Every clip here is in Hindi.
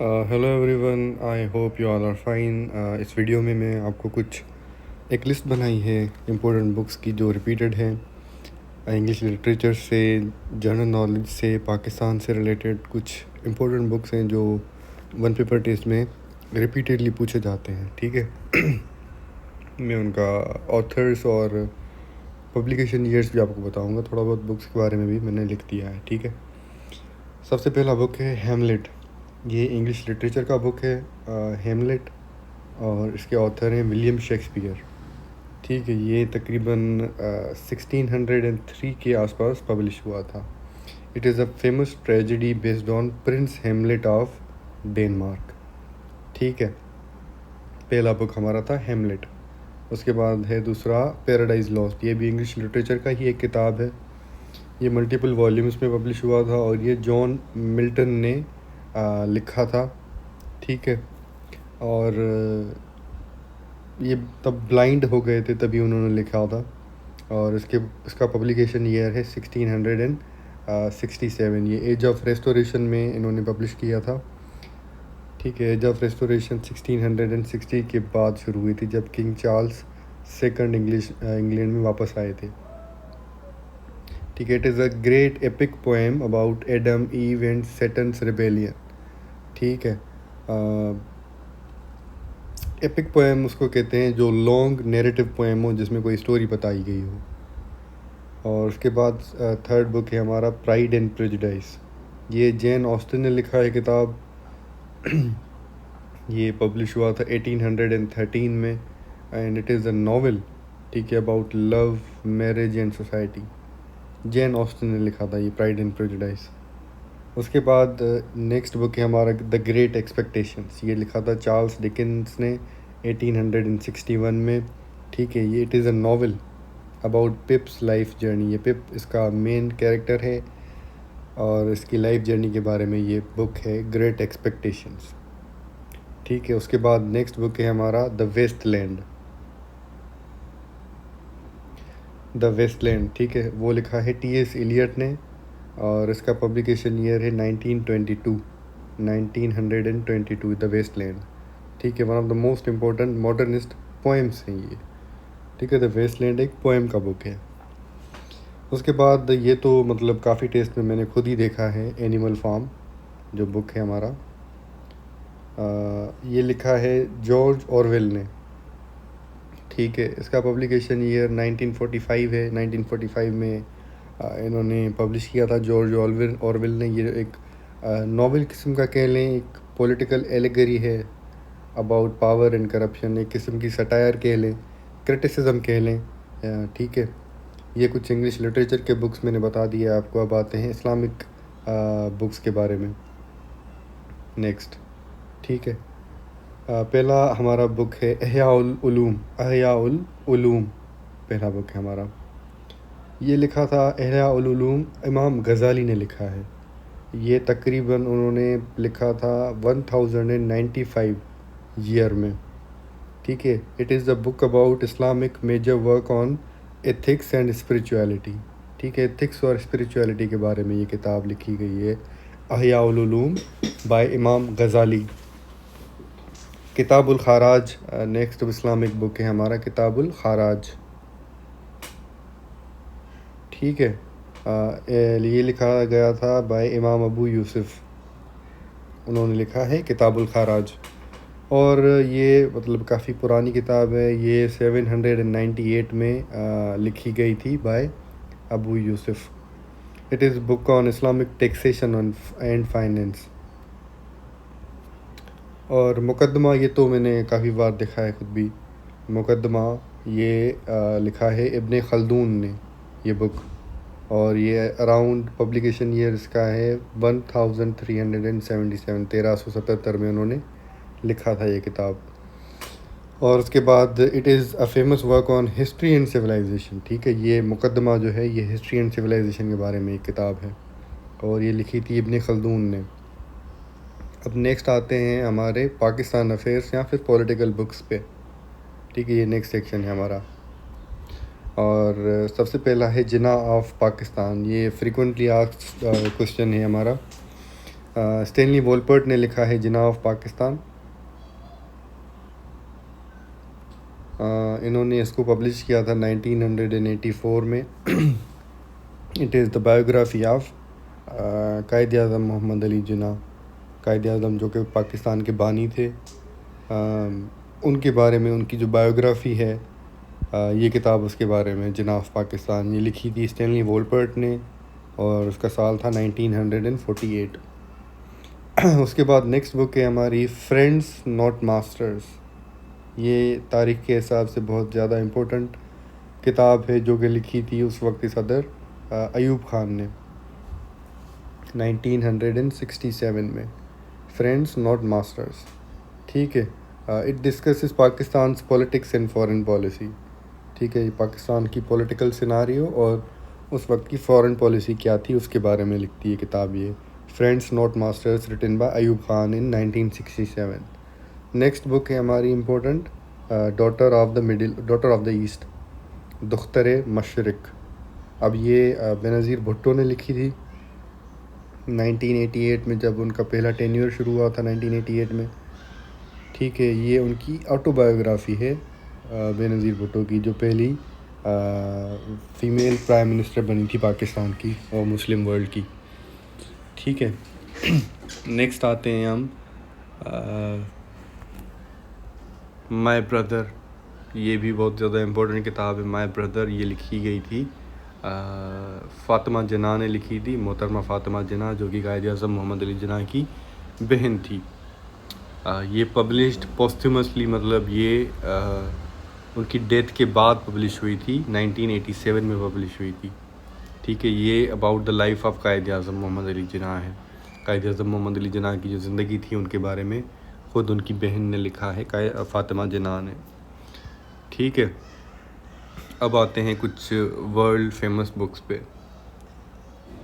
Hello everyone, I hope you all are fine. इस वीडियो में मैं आपको कुछ एक लिस्ट बनाई है इम्पोर्टेंट बुक्स की जो रिपीटेड हैं इंग्लिश लिटरेचर से, जनरल नॉलेज से, पाकिस्तान से रिलेटेड कुछ इम्पोर्टेंट बुक्स हैं जो वन पेपर टेस्ट में रिपीटेडली पूछे जाते हैं। ठीक है। मैं उनका ऑथर्स और पब्लिकेशन ईयर्स भी आपको बताऊंगा। थोड़ा बहुत बुक्स के बारे में भी मैंने लिख दिया है। ठीक है। सबसे पहला बुक है हेमलेट। ये इंग्लिश लिटरेचर का बुक है हेमलेट, और इसके ऑथर हैं विलियम शेक्सपियर। ठीक है। ये तकरीबन 1603 के आसपास पब्लिश हुआ था। It is a famous tragedy based on Prince Hamlet of Denmark. ठीक है। पहला बुक हमारा था हेमलेट। उसके बाद है दूसरा पैराडाइज लॉस्ट। ये भी इंग्लिश लिटरेचर का ही एक किताब है। ये मल्टीपल वॉल्यूम्स में पब्लिश हुआ था और ये जॉन मिल्टन ने लिखा था। ठीक है। और ये तब ब्लाइंड हो गए थे तभी उन्होंने लिखा था। और इसका पब्लिकेशन ईयर है 1667। ये एज ऑफ रेस्टोरेशन में इन्होंने पब्लिश किया था। ठीक है। एज ऑफ रेस्टोरेशन 1660 के बाद शुरू हुई थी जब किंग चार्ल्स सेकंड इंग्लैंड में वापस आए थे। ठीक है। It is a great epic poem about Adam Eve and Satan's rebellion. ठीक है। एपिक पोएम उसको कहते हैं जो लॉन्ग नैरेटिव पोएम हो जिसमें कोई स्टोरी बताई गई हो। और उसके बाद थर्ड बुक है हमारा प्राइड एंड प्रेजुडिस। ये जेन ऑस्टिन ने लिखा है किताब। ये पब्लिश हुआ था 1813 में and it is a novel. ठीक है। About love, marriage and society. Jane Austen ने लिखा था ये प्राइड एंड प्रेजुडिस। उसके बाद नेक्स्ट बुक है हमारा द ग्रेट एक्सपेक्टेशंस। ये लिखा था चार्ल्स डिकेंस ने 1861 में। ठीक है। ये it is a novel about पिप्स life journey. ये पिप इसका मेन कैरेक्टर है और इसकी लाइफ जर्नी के बारे में ये बुक है ग्रेट एक्सपेक्टेशंस। ठीक है। उसके बाद नेक्स्ट बुक है हमारा द वेस्टलैंड। The Waste Land. ठीक है। वो लिखा है टी.एस. इलियट ने और इसका पब्लिकेशन ईयर है 1922 द वेस्टलैंड। ठीक है। One of the most important modernist poems हैं ये। ठीक है। द वेस्टलैंड एक पोएम का बुक है। उसके बाद ये तो मतलब काफ़ी टेस्ट में मैंने खुद ही देखा है, एनिमल फार्म जो बुक है हमारा। ये लिखा है जॉर्ज ऑरवेल ने। ठीक है। इसका पब्लिकेशन ईयर 1945 है। 1945 में इन्होंने पब्लिश किया था जॉर्ज ऑरवेल ने। ये एक नॉवेल किस्म का कह लें, एक पॉलिटिकल एलिगरी है अबाउट पावर एंड करप्शन। एक किस्म की सटायर कह लें, क्रिटिसिज्म कह लें। ठीक है। ये कुछ इंग्लिश लिटरेचर के बुक्स मैंने बता दिए आपको। अब आते हैं इस्लामिक बुक्स के बारे में। नेक्स्ट। ठीक है। पहला हमारा बुक है इहयाउल उलूम। पहला बुक है हमारा। ये लिखा था इहयाउल उलूम, इमाम गज़ाली ने लिखा है। ये तकरीबन उन्होंने लिखा था 1095 ईयर में। ठीक है। It is the book about Islamic major work on ethics and spirituality. ठीक है। एथिक्स और स्पिरिचुअलिटी के बारे में ये किताब लिखी गई है, इहयाउल उलूम बाय इमाम गज़ाली। किताबुल खाराज नेक्स्ट इस्लामिक बुक है हमारा, किताबुल खाराज। ठीक है। ये लिखा गया था बाय इमाम अबू यूसुफ। उन्होंने लिखा है किताबुल खाराज। और ये मतलब काफ़ी पुरानी किताब है। ये 798 में लिखी गई थी by Abu Yusuf. It is book on Islamic taxation and finance. और मुकदमा, ये तो मैंने काफ़ी बार देखा है खुद भी। मुकदमा ये लिखा है इब्ने खल्दून ने ये बुक। और ये अराउंड पब्लिकेशन ईयर इसका है 1377, 1377 में उन्होंने लिखा था ये किताब। और उसके बाद it is a famous work on history and civilisation. ठीक है। ये मुकदमा जो है ये हिस्ट्री एंड सिविलाइजेशन के बारे में एक किताब है और ये लिखी थी इब्ने खल्दून ने। अब नेक्स्ट आते हैं हमारे पाकिस्तान अफेयर्स या फिर पॉलिटिकल बुक्स पे। ठीक है। ये नेक्स्ट सेक्शन है हमारा। और सबसे पहला है जिना ऑफ पाकिस्तान। ये फ्रीक्वेंटली आस्क्ड क्वेश्चन है हमारा। स्टेनली वोलपर्ट ने लिखा है जिनाह ऑफ पाकिस्तान। इन्होंने इसको पब्लिश किया था 1984 में। It is the biography of Quaid Azam Mohammad Ali Jinnah. Quaid Azam जो कि पाकिस्तान के बानी थे, उनके बारे में उनकी जो बायोग्राफ़ी है, ये किताब उसके बारे में, जिन्ना ऑफ पाकिस्तान, ये लिखी थी स्टेनली वोलपर्ट ने और उसका साल था 1948। उसके बाद नेक्स्ट बुक है हमारी फ्रेंड्स नॉट मास्टर्स। ये तारीख़ के हिसाब से बहुत ज़्यादा इम्पोर्टेंट किताब है, जो कि लिखी थी उस वक्त की सदर अयूब ख़ान ने 1967 में। फ्रेंड्स नॉट मास्टर्स, ठीक है। It discusses Pakistan politics and foreign policy, ठीक है। ये पाकिस्तान की पॉलिटिकल सिनारियो और उस वक्त की फ़ॉरेन पॉलिसी क्या थी उसके बारे में लिखती है किताब ये। Friends not masters written by Ayub Khan in 1967। Next book है हमारी important, daughter of the east, Dukhtar Mashriq. अब ये बेनज़ीर भुट्टो ने लिखी थी 1988 में, जब उनका पहला टेन्योर शुरू हुआ था 1988 में, ठीक है। ये उनकी ऑटोबायोग्राफ़ी है बेनज़ीर भुट्टो की, जो पहली फ़ीमेल प्राइम मिनिस्टर बनी थी पाकिस्तान की और मुस्लिम वर्ल्ड की, ठीक है। नेक्स्ट आते हैं हम माय ब्रदर। ये भी बहुत ज़्यादा इम्पोर्टेंट किताब है माय ब्रदर। ये लिखी गई थी फ़ातिमा जिन्ना ने लिखी थी, मोहतरमा फ़ातिमा जिन्ना, जो कि कायद आज़म मोहम्मद अली जिन्ना की बहन थी। ये पब्लिश्ड पोस्टमसली, मतलब ये उनकी डेथ के बाद पब्लिश हुई थी, 1987 में पब्लिश हुई थी, ठीक है। ये about the life of Quaid Azam Mohammad Ali जिन्ना है। कायद आज़म मोहम्मद अली जिन्ना की जो ज़िंदगी थी उनके बारे में ख़ुद उनकी बहन ने लिखा है, फ़ातिमा जिन्ना ने, ठीक है। अब आते हैं कुछ वर्ल्ड फेमस बुक्स पे,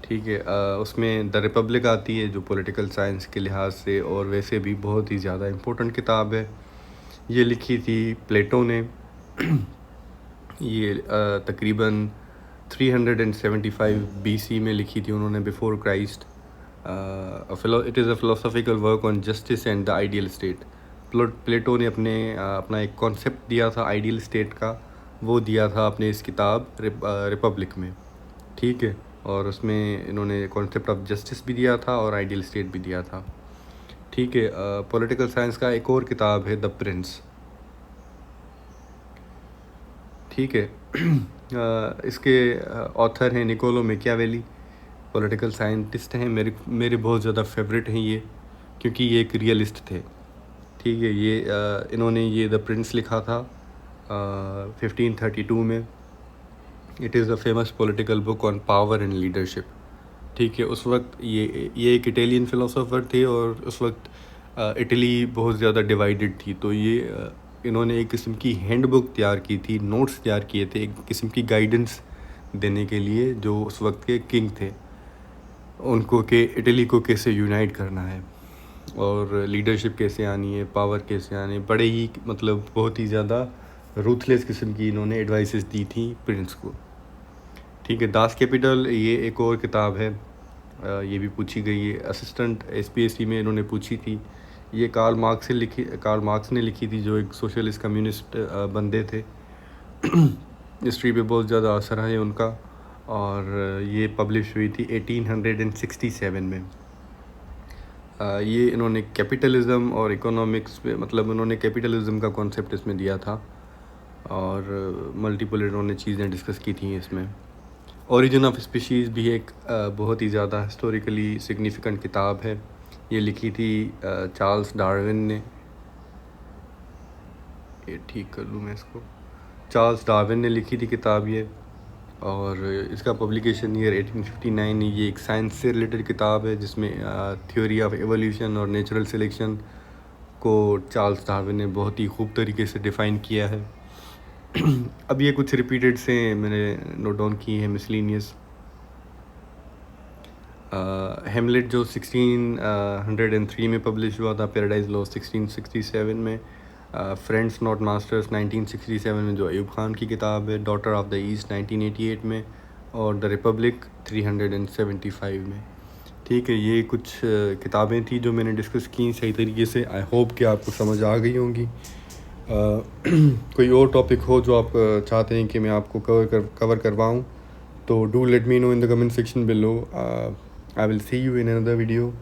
ठीक है। उसमें द रिपब्लिक आती है, जो पॉलिटिकल साइंस के लिहाज से और वैसे भी बहुत ही ज़्यादा इम्पोर्टेंट किताब है। ये लिखी थी प्लेटो ने। ये तकरीबन 375 BC में लिखी थी उन्होंने, before Christ. It is a philosophical work on justice and the ideal state. Plato ने अपना एक कॉन्सेप्ट दिया था आइडियल स्टेट का, वो दिया था अपने इस किताब रिपब्लिक में, ठीक है। और उसमें इन्होंने कॉन्सेप्ट ऑफ जस्टिस भी दिया था और आइडियल स्टेट भी दिया था, ठीक है। पॉलिटिकल साइंस का एक और किताब है द प्रिंस, ठीक है। इसके ऑथर हैं निकोलो मैकियावेली, पॉलिटिकल साइंटिस्ट हैं। मेरे बहुत ज़्यादा फेवरेट हैं ये, क्योंकि ये एक रियलिस्ट थे, ठीक है। ये इन्होंने ये द प्रिंस लिखा था 1532 में। It is a famous political book on power and leadership, ठीक है। उस वक्त ये एक इटालियन फ़िलोसोफर थे और उस वक्त इटली बहुत ज़्यादा डिवाइडेड थी, तो ये इन्होंने एक किस्म की हैंड बुक तैयार की थी, नोट्स तैयार किए थे, एक किस्म की गाइडेंस देने के लिए जो उस वक्त के किंग थे उनको, कि इटली को कैसे यूनाइट करना है और लीडरशिप कैसे आनी है, पावर कैसे आनी है। बड़े ही मतलब बहुत ही ज़्यादा रूथलेस किस्म की इन्होंने एडवाइसेस दी थी प्रिंस को, ठीक है। दास कैपिटल ये एक और किताब है, ये भी पूछी गई है, असिस्टेंट SPSC में इन्होंने पूछी थी। ये कार्ल मार्क्स ने लिखी थी, जो एक सोशलिस्ट कम्युनिस्ट बंदे थे। हिस्ट्री पे बहुत ज़्यादा असर है उनका, और ये पब्लिश हुई थी 1867 में। ये इन्होंने कैपिटलिज़म और इकोनॉमिक्स पे, मतलब इन्होंने कैपिटलिज़म का कॉन्सेप्ट इसमें दिया था और मल्टीपल इन्होंने चीज़ें डिस्कस की थी इसमें। ओरिजिन ऑफ स्पीशीज़ भी एक बहुत ही ज़्यादा हिस्टोरिकली सिग्निफिकेंट किताब है। ये लिखी थी चार्ल्स डार्विन ने। ये ठीक कर लूँ मैं इसको। चार्ल्स डार्विन ने लिखी थी किताब ये, और इसका पब्लिकेशन ईयर 1859 है। ये एक साइंस से रिलेटेड किताब है, जिसमें थ्योरी ऑफ एवोल्यूशन और नेचुरल सिलेक्शन को चार्ल्स डार्विन ने बहुत ही खूब तरीके से डिफ़ाइन किया है। अब ये कुछ रिपीटेड से मैंने नोट डाउन की है मिसलिनियस। हेमलेट जो 1603 में पब्लिश हुआ था, पैराडाइज लॉस्ट 1667 में, फ्रेंड्स नॉट मास्टर्स 1967 में जो अयूब ख़ान की किताब है, डॉटर ऑफ द ईस्ट 1988 में, और द रिपब्लिक 375 में, ठीक है, ये कुछ किताबें थी जो मैंने डिस्कस की सही तरीके से। आई होप कि आपको समझ आ गई होंगी। कोई और टॉपिक हो जो आप चाहते हैं कि मैं आपको कवर करवाऊँ, तो do let me know in the comment section below. I will see you in another video.